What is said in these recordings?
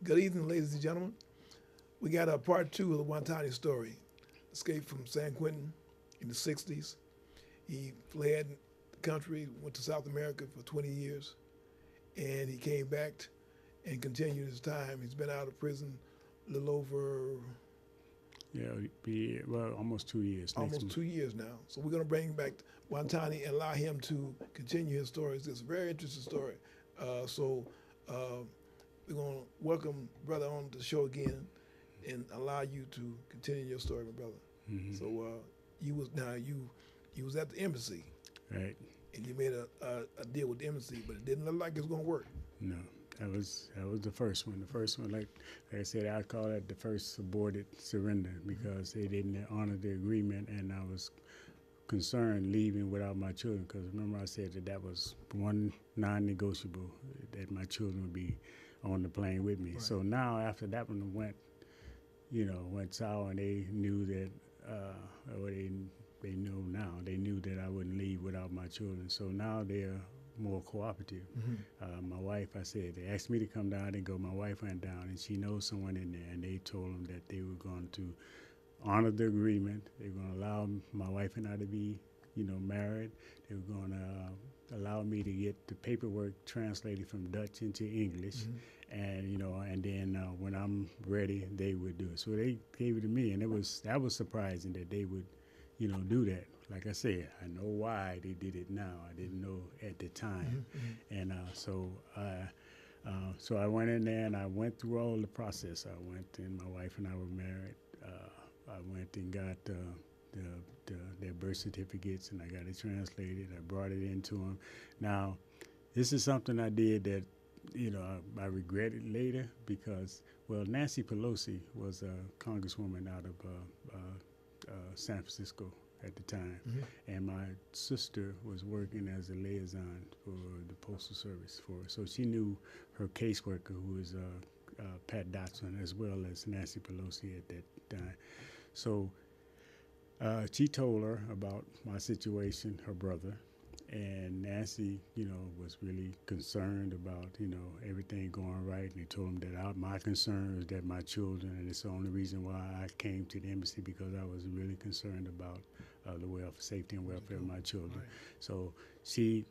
Good evening, ladies and gentlemen. We got a part two of the Watani story. Escaped from San Quentin in the 60s. He fled the country, went to South America for 20 years, and he came back and continued his time. He's been out of prison a little over Yeah, be well almost 2 years next almost month. 2 years now. So we're going to bring back Watani and allow him to continue his story. It's a very interesting story. So we're going to welcome brother on the show again and allow you to continue your story, my brother. Hmm. So you was at the embassy Right? and you made a deal with the embassy, but it didn't look like it was going to work. No, that was the first one. The first one, like I said, I call it the first aborted surrender because they didn't honor the agreement, and I was concerned leaving without my children. Because remember, I said that was one non-negotiable that my children would be on the plane with me. Right. So now after that one went sour, and they knew that, or they know now, they knew that I wouldn't leave without my children. So now they're more cooperative. My wife, I said, they asked me to come down. I didn't go. My wife went down, and she knows someone in there, and they told them that they were going to honor the agreement. They were going to allow my wife and I to be, married. They were going to allow me to get the paperwork translated from Dutch into English, and then when I'm ready, they would do it. So they gave it to me, and that was surprising that they would, do that. Like I said, I know why they did it now. I didn't know at the time, and so I went in there and I went through all the process. I went and my wife and I were married. I went and got their birth certificates and I got it translated. I brought it into them. Now, this is something I did that I regretted later because, well, Nancy Pelosi was a congresswoman out of San Francisco at the time, and my sister was working as a liaison for the Postal Service for her. So she knew her caseworker, who was Pat Dotson, as well as Nancy Pelosi at that time. So she told her about my situation, her brother, and Nancy, was really concerned about, everything going right. And they told him that my concern is that my children, and it's the only reason why I came to the embassy because I was really concerned about the safety and welfare of my children. Right. So she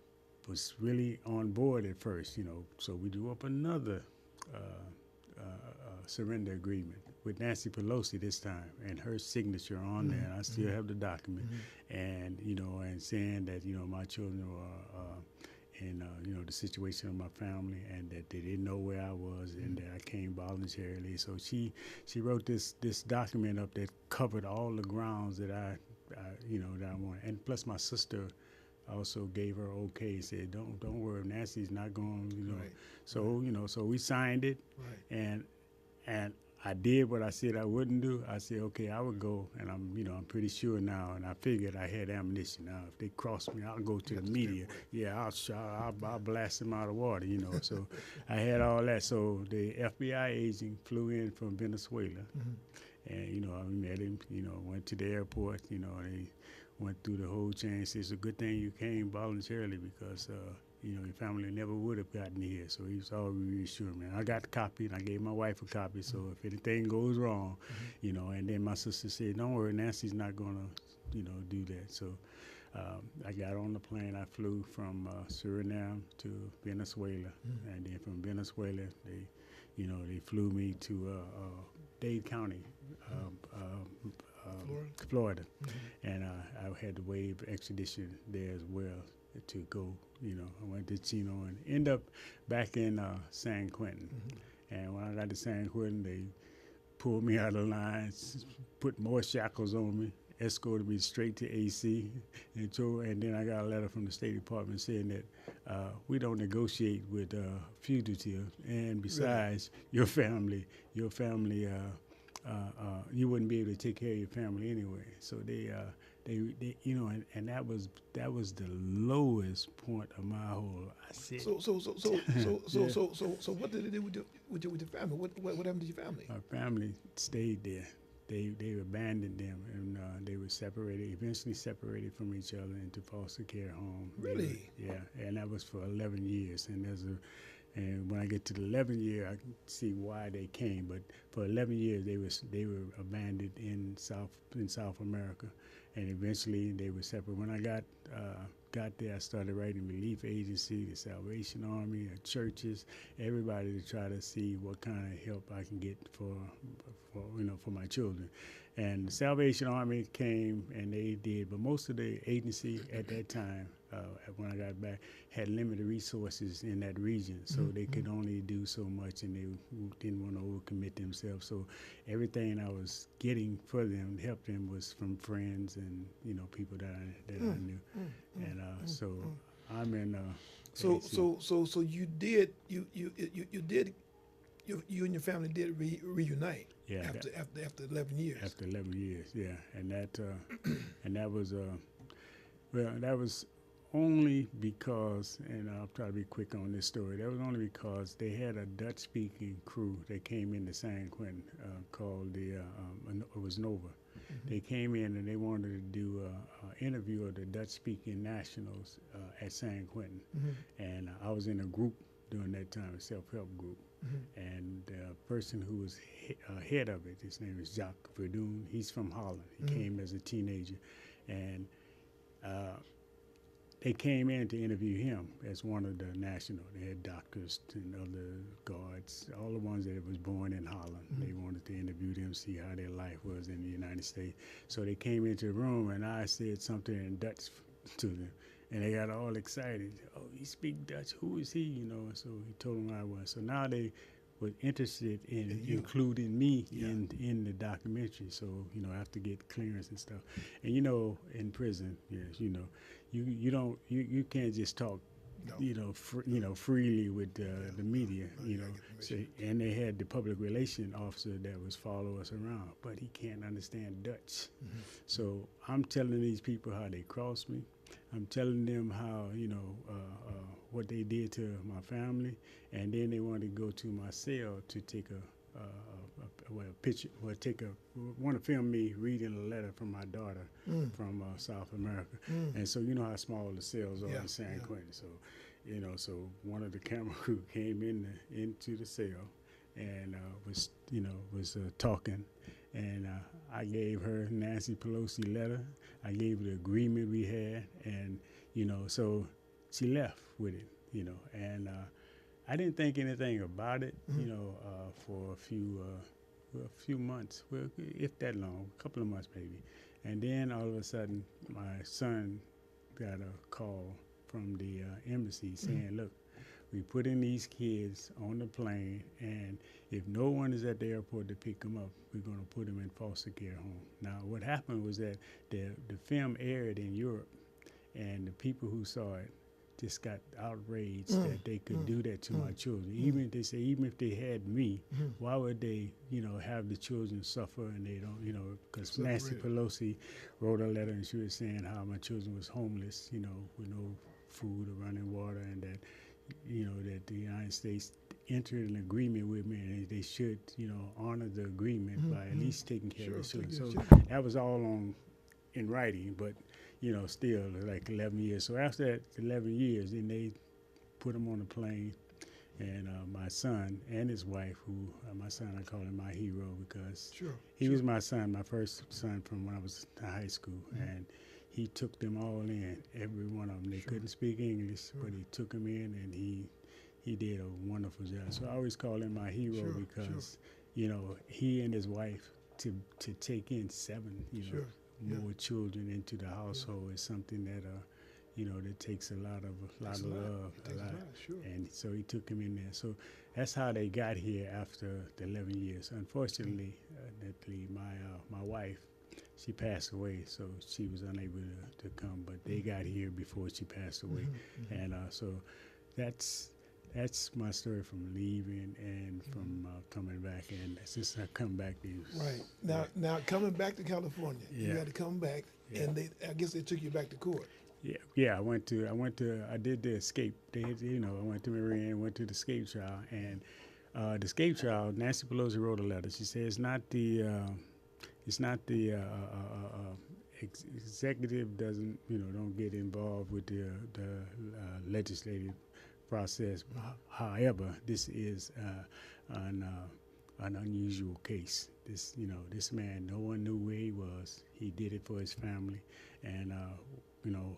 was really on board at first, So we drew up another surrender agreement with Nancy Pelosi this time, and her signature on there. And I still have the document, and and saying that my children were in the situation of my family, and that they didn't know where I was, and that I came voluntarily. So she wrote this document up that covered all the grounds that I that I wanted, and plus my sister also gave her okay, said don't worry, Nancy's not going, Right. So so we signed it, Right. and I did what I said I wouldn't do. I said, okay, I would go, and I'm pretty sure now, and I figured I had ammunition. Now, if they cross me, I'll go to the media. Yeah, I'll blast them out of water, So I had all that. So the FBI agent flew in from Venezuela, and I met him. Went to the airport. They went through the whole chain. Said it's a good thing you came voluntarily because your family never would have gotten here. So he was always reassuring me. I got the copy, and I gave my wife a copy. So if anything goes wrong, and then my sister said, don't worry, Nancy's not going to, do that. So I got on the plane. I flew from Suriname to Venezuela. And then from Venezuela, they flew me to Dade County, Florida. And I had to waive extradition there as well to go. I went to Chino and end up back in San Quentin. And when I got to San Quentin, they pulled me out of the line, put more shackles on me, escorted me straight to AC, and then I got a letter from the State Department saying that we don't negotiate with fugitives, and besides, your family, you wouldn't be able to take care of your family anyway. So they and that was the lowest point of my whole. I said, So what did they do with your family? What happened to your family? my family stayed there. They abandoned them, and they were separated. Eventually separated from each other into foster care home. Really? Yeah, and that was for 11 years. And And when I get to the 11th year, I can see why they came. But for 11 years, they were abandoned in South America, and eventually they were separate. When I got there, I started writing relief agency, the Salvation Army, churches, everybody to try to see what kind of help I can get for my children. And the Salvation Army came and they did, but most of the agency at that time, when I got back, had limited resources in that region, so they could only do so much, and they didn't want to overcommit themselves. So everything I was getting for them, to help them, was from friends and people that I knew, and so I'm in. So you and your family did reunite. Yeah, after 11 years. After 11 years, yeah, and that was that was only because, and I'll try to be quick on this story. That was only because they had a Dutch-speaking crew that came into San Quentin called it was Nova. They came in and they wanted to do an interview of the Dutch-speaking nationals at San Quentin, and I was in a group during that time, a self-help group. And the person who was head of it, his name is Jacques Verdun. He's from Holland. He came as a teenager, and they came in to interview him as one of the national. They had doctors and other guards, all the ones that was born in Holland. They wanted to interview them, see how their life was in the United States. So they came into the room, and I said something in Dutch to them. And they got all excited. Oh, he speak Dutch. Who is he? So he told them who I was. So now they were interested in including me in the documentary. So I have to get clearance and stuff. And in prison, yes, you can't just talk, freely with the media, So, and they had the public relation officer that was follow us around, but he can't understand Dutch. So I'm telling these people how they crossed me. I'm telling them how, what they did to my family, and then they wanted to go to my cell to take want to film me reading a letter from my daughter from South America. And so how small the cells are in San Quentin. So, so one of the camera crew came into the cell and was talking. And I gave her Nancy Pelosi letter. I gave her the agreement we had, and so she left with it, and I didn't think anything about it, for a few months, well, if that long, a couple of months maybe, and then all of a sudden my son got a call from the embassy saying, look, we put in these kids on the plane, and if no one is at the airport to pick them up, we're going to put them in foster care home. Now, what happened was that the film aired in Europe, and the people who saw it just got outraged that they could do that to my children. Even if they had me, why would they, have the children suffer and they don't, because Nancy Pelosi wrote a letter and she was saying how my children was homeless, with no food or running water, and that that the United States entered an agreement with me, and they should, honor the agreement by at least taking care of the children. So that was all in writing, but, still like 11 years. So after that 11 years, then they put them on a plane, and my son and his wife, who, my son, I call him my hero because he was my son, my first son from when I was in high school, and he took them all in, every one of them. They couldn't speak English, but he took them in, and he did a wonderful job. So I always call him my hero because, he and his wife to take in 7, more children into the household is something that, that takes a lot of love, and so he took him in there. So that's how they got here after the 11 years. Unfortunately, my wife, she passed away, so she was unable to come, but they got here before she passed away. And so that's my story from leaving and from coming back. And since I come back, now coming back to California, you had to come back, and I guess they took you back to court. I did the escape. I went to Marin, went to the escape trial, and the escape trial, Nancy Pelosi wrote a letter. She said it's not the executive don't get involved with the legislative process. However, this is an unusual case. This man, no one knew where he was. He did it for his family, and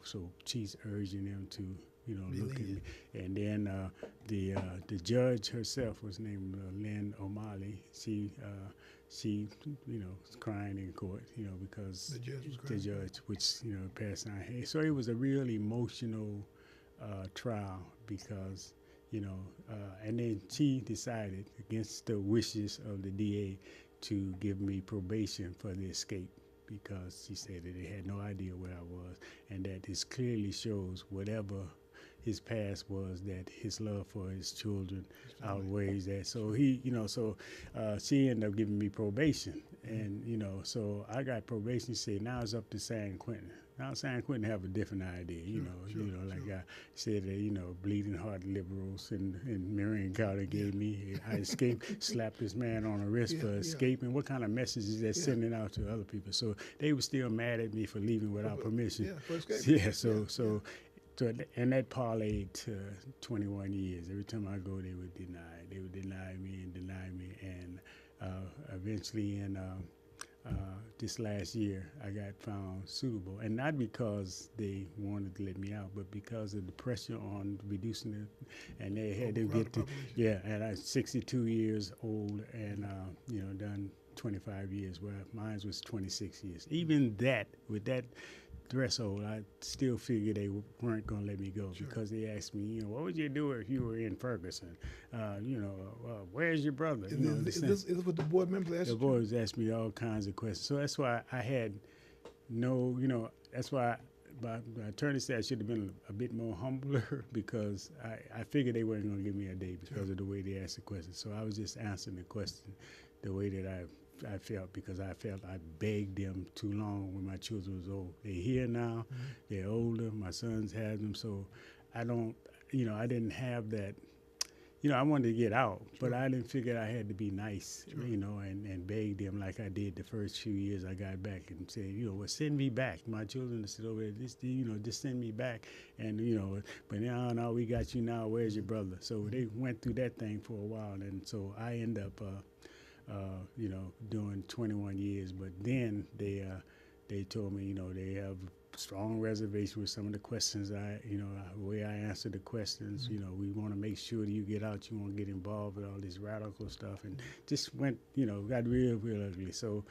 so she's urging him to, look at me. And then the judge herself was named Lynn O'Malley. She was crying in court, because The judge was crying. the judge, which passed on. So it was a real emotional trial because. And then she decided, against the wishes of the DA, to give me probation for the escape because she said that they had no idea where I was, and that this clearly shows whatever his past was, that his love for his children outweighs that. So she ended up giving me probation, and so I got probation. She said, now it's up to San Quentin. Now San Quentin have a different idea, like I said, bleeding heart liberals in Marion County gave me. I escaped, slapped this man on the wrist for escaping. What kind of message is that sending out to other people? So they were still mad at me for leaving without permission. Yeah, for escaping. Yeah, so and that parlayed to 21 years. Every time I go, they would deny me, and eventually in this last year, I got found suitable, and not because they wanted to let me out, but because of the pressure on reducing it, and they had to get to, and I'm 62 years old, and done 25 years, where mine was 26 years. Even that, with that threshold, I still figured they weren't going to let me go because they asked me, what would you do if you were in Ferguson? Where's your brother? Is this what the board members asked you? The boards asked me all kinds of questions. So that's why I had that's why my attorney said I should have been a bit more humbler because I figured they weren't going to give me a day because of the way they asked the question. So I was just answering the question the way that I felt, because I felt I begged them too long when my children was old. They're here now, they're older, my sons have them, so I didn't have that, I wanted to get out, but I didn't figure I had to be nice, and beg them like I did the first few years I got back and say, well, send me back. My children are still over there, just send me back. And, but now we got you now, where's your brother? So they went through that thing for a while, and so I end up, doing 21 years, but then they told me, they have strong reservation with some of the questions the way I answer the questions. We want to make sure that you get out, you won't get involved with all this radical stuff, and just went, got real ugly. So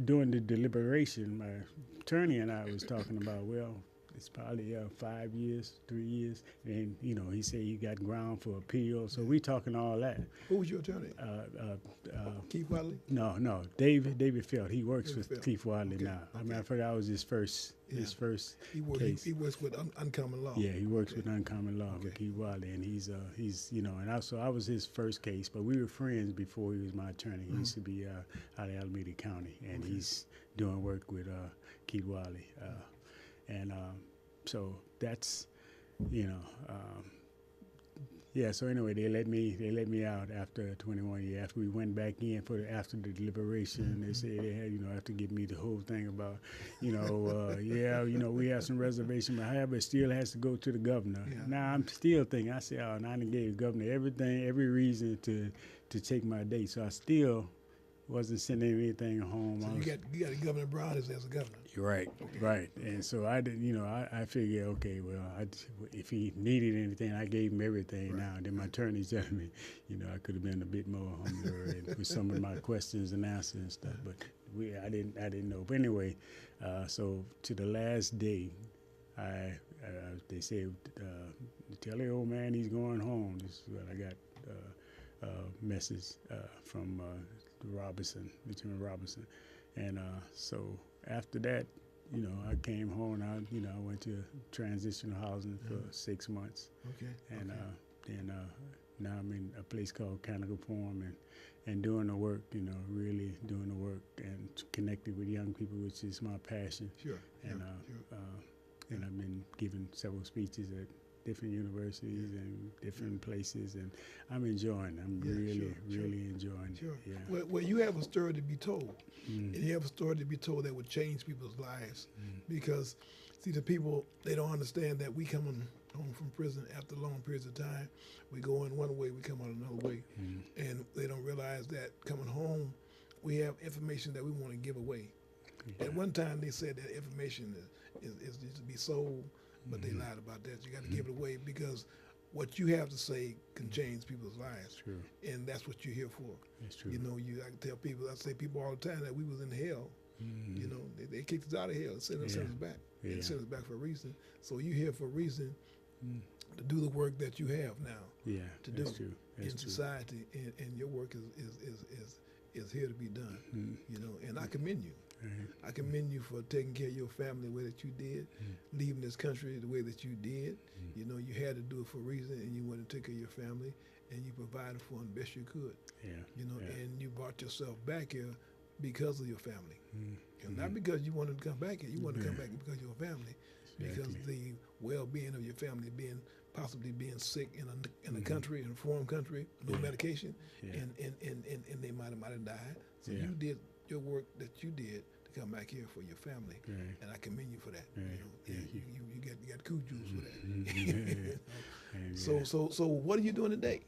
during the deliberation, my attorney and I was talking about, well, it's probably 5 years, 3 years, and he said he got ground for appeal. So we talking all that. Who was your attorney? Keith Wadley? No, David Felt. He works with Keith Wadley now. I mean, I forgot I was his first case. He works with uncommon law. Yeah, he works with uncommon law with Keith Wadley, and he's and also I was his first case, but we were friends before he was my attorney. He used to be out of Alameda County, and he's doing work with Keith Wadley. So that's, so anyway, they let me out after 21 years. After we went back in after the deliberation, they said they had, have to give me the whole thing about, we have some reservation, but however, it still has to go to the governor. Yeah. Now I'm still thinking, I said, and I done gave the governor every reason to take my date. So I still wasn't sending anything home. So you got Governor Brown as a governor. Right, right. And so I didn't, I figured, okay, well, if he needed anything, I gave him everything. Now, then my attorney telling me, I could have been a bit more humbler with some of my questions and answers and stuff. But I didn't know. But anyway, so to the last day, they said, tell the old man he's going home. This is what I got message from Lieutenant Robinson. And so after that, I came home and I went to transitional housing for 6 months. Okay. And then now I'm in a place called Canonical Forum and doing the work, really doing the work and connecting with young people, which is my passion. Sure. And and I've been giving several speeches at different universities and different places, and I'm enjoying. Really enjoying. Sure. Yeah. Well, you have a story to be told, and you have a story to be told that would change people's lives, because see, the people, they don't understand that we come home from prison after long periods of time. We go in one way, we come out another way. And they don't realize that coming home, we have information that we want to give away. Yeah. At one time, they said that information is to be sold, but they lied about that. You got to give it away because what you have to say can change people's lives. True. And that's what you're here for. That's true. You know, I can tell people, I say people all the time that we was in hell. You know, they kicked us out of hell and sent us back. Yeah. They sent us back for a reason. So you're here for a reason to do the work that you have now Yeah, to that's do true. That's in true. society, and your work is here to be done. You know, and I commend you. Right. I commend you for taking care of your family the way that you did, leaving this country the way that you did. You know, you had to do it for a reason, and you wanted to take care of your family, and you provided for them the best you could. Yeah. You know, yeah. and you brought yourself back here because of your family. And not because you wanted to come back here. You wanted to come back because of your family, because the well-being of your family possibly being sick in a country, in a foreign country, no medication, and they might have died. So you did your work that you did to come back here for your family, and I commend you for that. You know, you got kudos for that. So what are you doing today?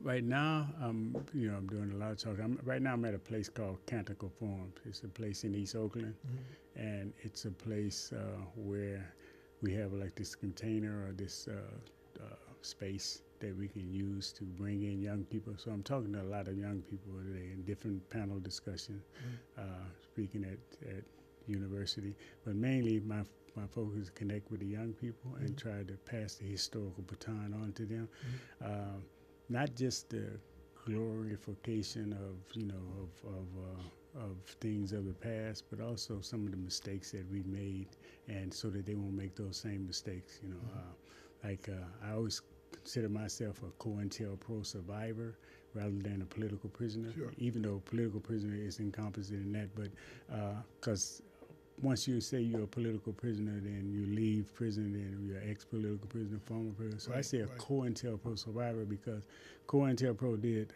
Right now, I'm doing a lot of talking. Right now, I'm at a place called Canticle Farms. It's a place in East Oakland, and it's a place where we have like this container or this space that we can use to bring in young people. So I'm talking to a lot of young people today in different panel discussions, speaking at university. But mainly, my focus is to connect with the young people and try to pass the historical baton on to them. Not just the glorification of things of the past, but also some of the mistakes that we made, and so that they won't make those same mistakes. You know, I always consider myself a COINTELPRO survivor rather than a political prisoner. Sure. Even though political prisoner is encompassed in that, but because once you say you're a political prisoner, then you leave prison, then you're ex-political prisoner, former prisoner. So I say a COINTELPRO survivor because COINTELPRO did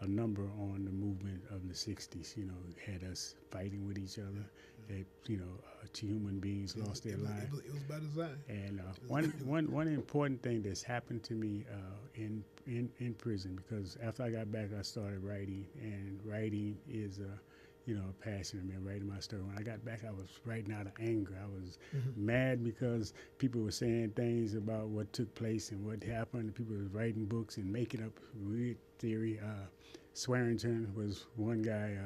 a number on the movement of the 60s. You know, had us fighting with each other. That, you know, two human beings lost their lives. It was by design. And one important thing that's happened to me in prison, because after I got back, I started writing, and writing is a passion of me, writing my story. When I got back, I was writing out of anger. I was mad because people were saying things about what took place and what happened. People were writing books and making up weird theory. Swearington was one guy,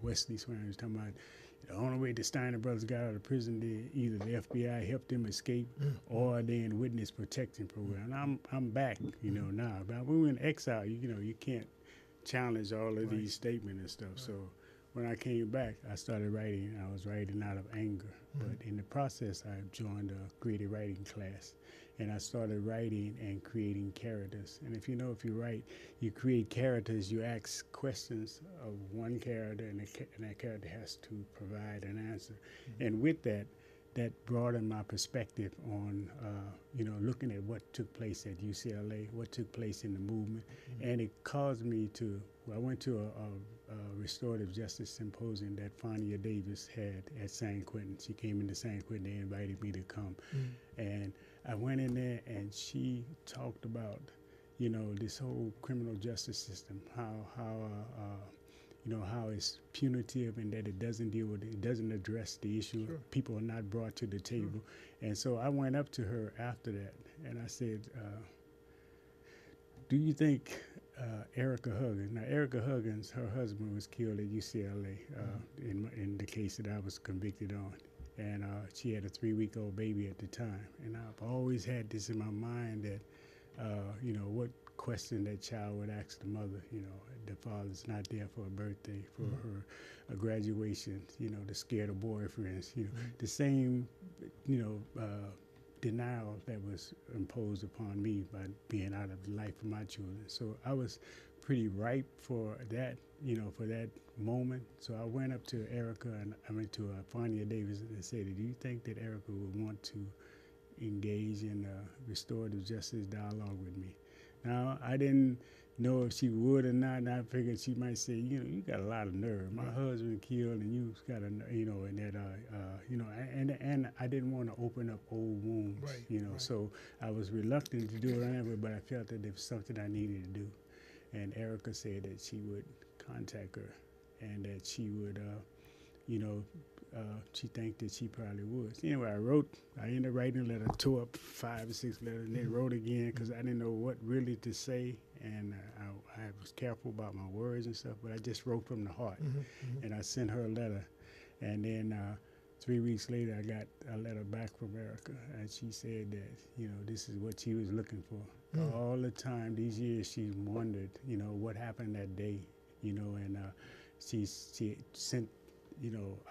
Wesley Swearington, talking about the only way the Steiner brothers got out of prison, either the FBI helped them escape or they in witness protection program. I'm back, now. But when we were in exile, you can't challenge all of these statements and stuff. So when I came back, I started writing. I was writing out of anger. But in the process, I joined a creative writing class. And I started writing and creating characters. And if you write, you create characters, you ask questions of one character, and that character has to provide an answer. And with that broadened my perspective on, looking at what took place at UCLA, what took place in the movement. And it caused me I went to a restorative justice symposium that Fania Davis had at San Quentin. She came into San Quentin, they invited me to come. And I went in there, and she talked about, this whole criminal justice system, how it's punitive and that it doesn't address the issue. Sure. People are not brought to the table. And so I went up to her after that, and I said, do you think Erica Huggins, now Erica Huggins, her husband was killed at UCLA in the case that I was convicted on. And she had a 3-week-old baby at the time. And I've always had this in my mind that, what question that child would ask the mother. The father's not there for a birthday, for her graduation, the scared of boyfriends, the same, denial that was imposed upon me by being out of the life of my children. So I was pretty ripe for that, for that moment. So I went up to Erica, and I went to Fania Davis and said, do you think that Erica would want to engage in restorative justice dialogue with me? Now, I didn't know if she would or not. And I figured she might say, you got a lot of nerve. My Right. husband killed, and you got and that, and I didn't want to open up old wounds, Right, right. So I was reluctant to do it, anyway, but I felt that there was something I needed to do. And Erica said that she would contact her, and that she would, she think that she probably would. Anyway, I ended up writing a letter, tore up 5 or 6 letters, and then wrote again because I didn't know what really to say, and I was careful about my words and stuff, but I just wrote from the heart, and I sent her a letter, and then 3 weeks later, I got a letter back from Erica, and she said that, this is what she was looking for. All the time, these years, she wondered, what happened that day, and she sent,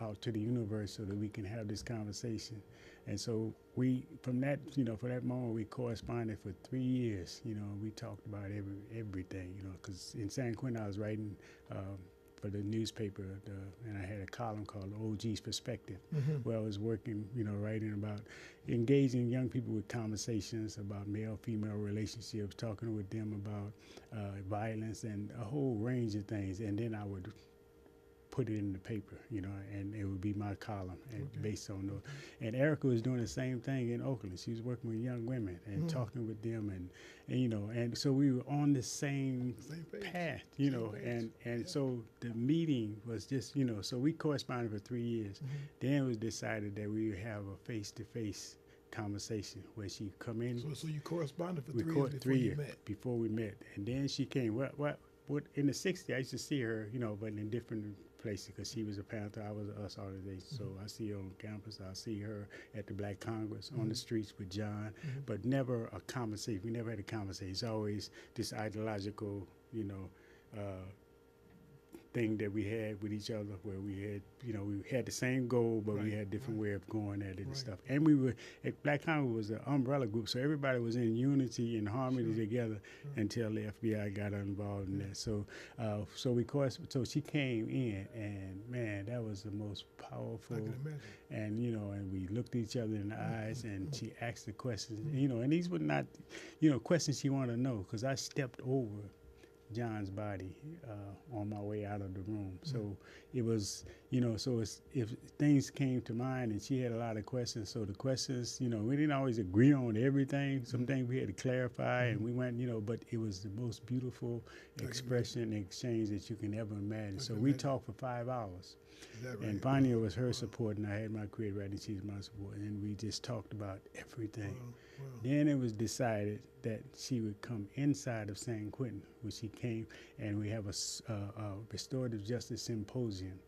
out to the universe so that we can have this conversation. And so from that moment, we corresponded for 3 years. We talked about everything, because in San Quentin, I was writing for the newspaper, and I had a column called OG's Perspective, where I was working, writing about engaging young people with conversations about male-female relationships, talking with them about violence and a whole range of things. And then I would put it in the paper, and it would be my column based on those. And Erica was doing the same thing in Oakland. She was working with young women and talking with them, and so we were on the same path, and so the meeting was just, so we corresponded for 3 years. Then it was decided that we would have a face-to-face conversation where she come in. So you corresponded for 3 years before we met, and then she came. What in the '60s, I used to see her, but in different places because she was a Panther, I was an US organization. So I see her on campus. I see her at the Black Congress, on the streets with John, but never a conversation. We never had a conversation. It's always this ideological, thing that we had with each other, where we had the same goal, but we had different way of going at it and stuff. And we were at Black Congress was an umbrella group, so everybody was in unity and harmony together until the FBI got involved in that. So, so she came in, and man, that was the most powerful. I can imagine. And and we looked at each other in the eyes, and she asked the questions, and these were not, questions she wanted to know, because I stepped over John's body on my way out of the room. So it was, if things came to mind, and she had a lot of questions. So the questions, we didn't always agree on everything. Some things we had to clarify, and we went, but it was the most beautiful expression and exchange that you can ever imagine. So we talked for 5 hours. Right? And Vanya was her support, and I had my creative writing, she's my support, and we just talked about everything. Wow. Then it was decided that she would come inside of San Quentin, where she came, and we have a restorative justice symposium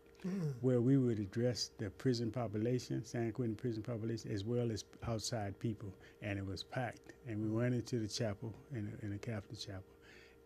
where we would address the prison population, San Quentin prison population, as well as outside people. And it was packed. And we went into the chapel, in the Catholic chapel,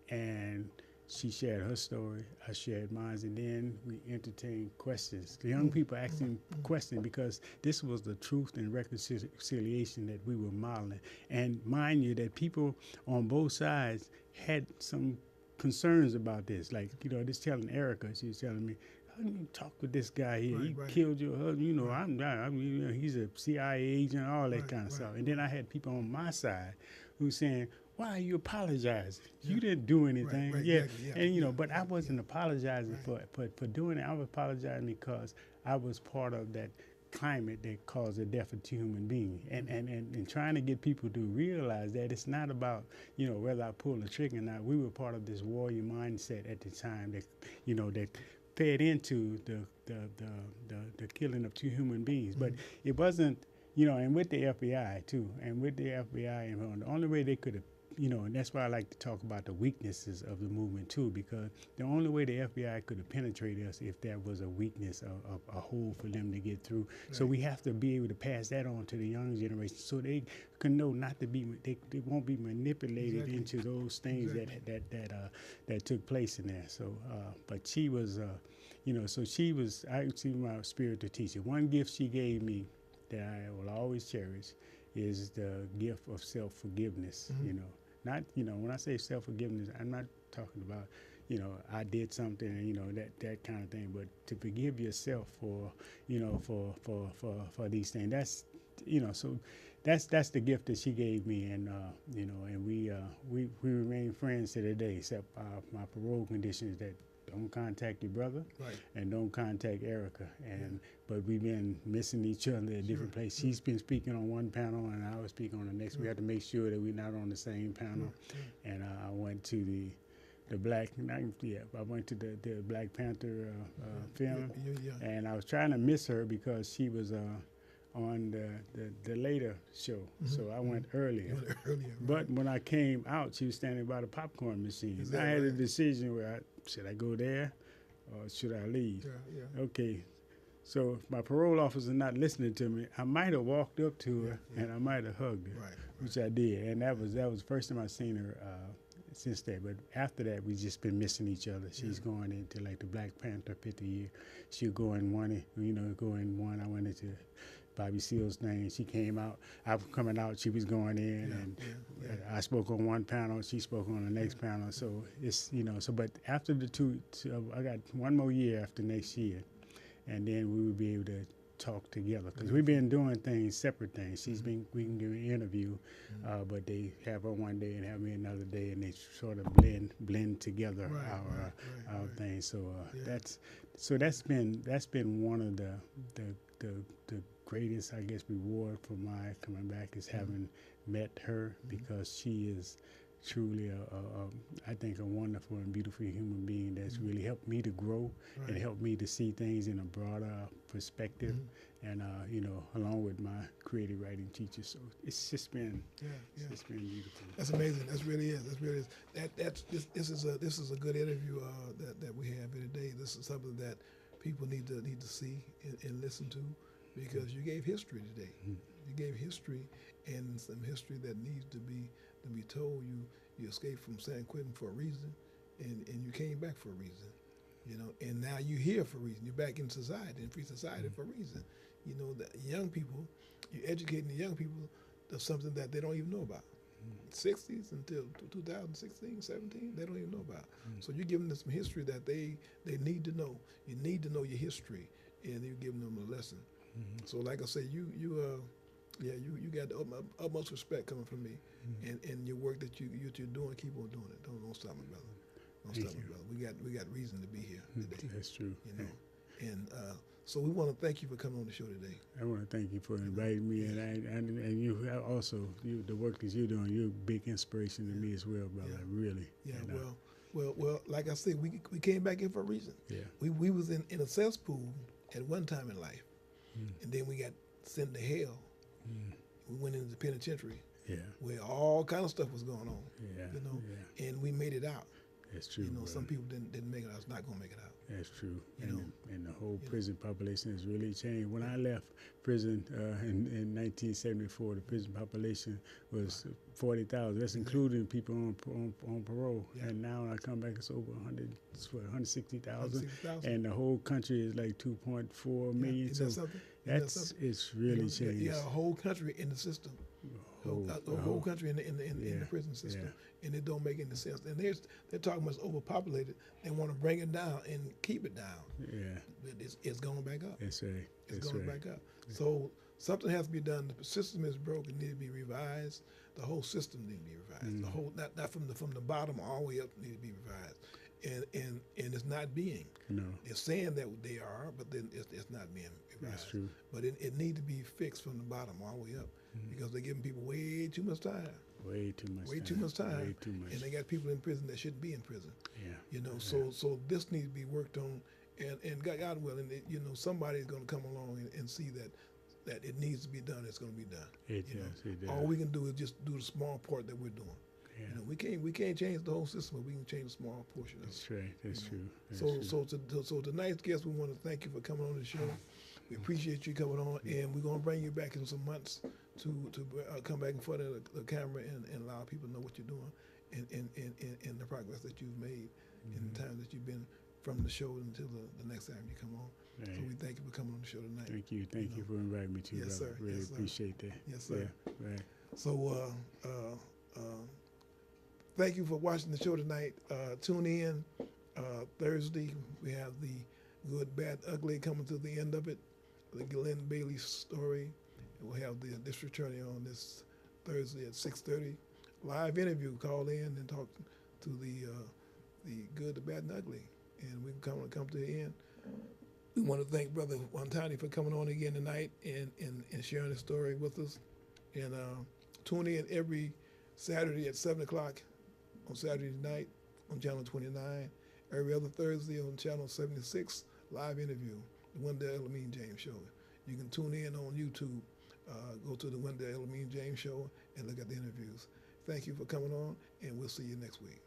and she shared her story, I shared mine, and then we entertained questions. The young people asking questions, because this was the truth and reconciliation that we were modeling. And mind you, that people on both sides had some concerns about this. Like, just telling Erica, she was telling me, how do you talk with this guy here? He killed your husband, he's a CIA agent, all that kind of stuff. And then I had people on my side who saying, why are you apologizing? You didn't do anything. But I wasn't apologizing for doing it. I was apologizing because I was part of that climate that caused the death of 2 human beings. And trying to get people to realize that it's not about, whether I pull the trigger or not. We were part of this warrior mindset at the time that, that fed into the killing of 2 human beings. But it wasn't, and with the FBI too, and with the FBI, and the only way they could have, and that's why I like to talk about the weaknesses of the movement too, because the only way the FBI could have penetrated us if there was a weakness, a hole for them to get through. Right. So we have to be able to pass that on to the young generation, so they can know not to be, they won't be manipulated into those things that took place in there. So, but she was, so she was, I see my spiritual teacher. One gift she gave me that I will always cherish is the gift of self-forgiveness, Not, when I say self-forgiveness, I'm not talking about, I did something, that kind of thing, but to forgive yourself for, for these things. That's, so that's the gift that she gave me, and you know, and we remain friends to today, except my parole conditions that don't contact your brother, Right. and don't contact Erica, and but we've been missing each other at different places. She's been speaking on one panel, and I was speaking on the next. We have to make sure that we're not on the same panel, and I went to the Black, I went to the Black Panther film, and I was trying to miss her because she was on the later show, so I went earlier. But when I came out, she was standing by the popcorn machine. I had a decision where should I go there or should I leave? Okay, so if my parole officer not listening to me, I might have walked up to her and I might have hugged her, which I did, and that was the first time I seen her since that. But after that, we just been missing each other. She's going into like the Black Panther 50 year. She'll go in one, go in one. I went into Bobby Seale's thing. She came out. I was coming out. She was going in, and I spoke on one panel. She spoke on the next panel. So it's so. But after the two, I got one more year after next year, and then we will be able to talk together because we've been doing things, separate things. We can do an interview, but they have her one day and have me another day, and they sort of blend together our things. So that's been one of the greatest, I guess, reward for my coming back is having met her, because she is truly I think a wonderful and beautiful human being that's really helped me to grow and helped me to see things in a broader perspective, and along with my creative writing teacher. So it's just been it's been beautiful. That's amazing. This is a good interview that we have here today. This is something that people need to see and listen to, because you gave history today. You gave history, and some history that needs to be told. You escaped from San Quentin for a reason, and you came back for a reason, and now you're here for a reason. You're back in society, in free society, for a reason. The young people, you're educating the young people of something that they don't even know about. 60s until 2016, 17, they don't even know about. So you're giving them some history that they need to know. You need to know your history, and you're giving them a lesson. So like I say, you got the utmost respect coming from me, and your work that you're doing, keep on doing it. Don't stop me, brother. Don't stop me, brother. We got reason to be here today. That's true. And so we want to thank you for coming on the show today. I want to thank you for inviting me, and you also the work that you're doing. You're a big inspiration to me as well, brother. Really. Yeah. Well. Like I said, we came back in for a reason. Yeah. We was in a cesspool at one time in life, and then we got sent to hell. We went into the penitentiary, where all kind of stuff was going on. And we made it out. That's true. Some people didn't make it out. It's not gonna make it out. That's true. And the whole prison population has really changed. When I left prison in 1974, the prison population was 40,000. That's including people on parole. And now when I come back, it's over 160,000. And the whole country is like 2.4 million. So it's really changed. Yeah, a whole country in the system. The whole country in the prison system, and it don't make any sense. And they're talking about it's overpopulated. They want to bring it down and keep it down. It's going back up. That's right. It's going back up. So something has to be done. The system is broken. It needs to be revised. The whole system needs to be revised. The whole not from the bottom all the way up needs to be revised. And it's not being. No. They're saying that they are, but then it's not being revised. That's true. But it needs to be fixed from the bottom all the way up, because they're giving people way too much time. Way too much time. And they got people in prison that shouldn't be in prison. So this needs to be worked on, and God willing, somebody's going to come along and see that it needs to be done. It's going to be done. It does. All we can do is just do the small part that we're doing. We can't change the whole system, but we can change a small portion of it. That's right. That's true. So tonight's guest, we want to thank you for coming on the show. We appreciate you coming on, and we're going to bring you back in some months to come back in front of the camera and allow people to know what you're doing and the progress that you've made in the time that you've been from the show until the next time you come on. Right. So we thank you for coming on the show tonight. Thank you. Thank you for inviting me to. Yes, brother. sir. Really Yes, sir. appreciate that. Yes, sir. Yeah, right. So thank you for watching the show tonight. Tune in Thursday. We have the Good, Bad, Ugly coming to the end of it. The Glenn Bailey story. We'll have the district attorney on this Thursday at 6:30. Live interview. Call in and talk to the good, the bad, and ugly, and we can come to the end. We want to thank Brother Watani for coming on again tonight and sharing his story with us. And tune in every Saturday at 7 o'clock on Saturday night on Channel 29. Every other Thursday on Channel 76, live interview, the Wenedell El-Amin James Show. You can tune in on YouTube. Go to the Wenedell El-Amin James Show and look at the interviews. Thank you for coming on, and we'll see you next week.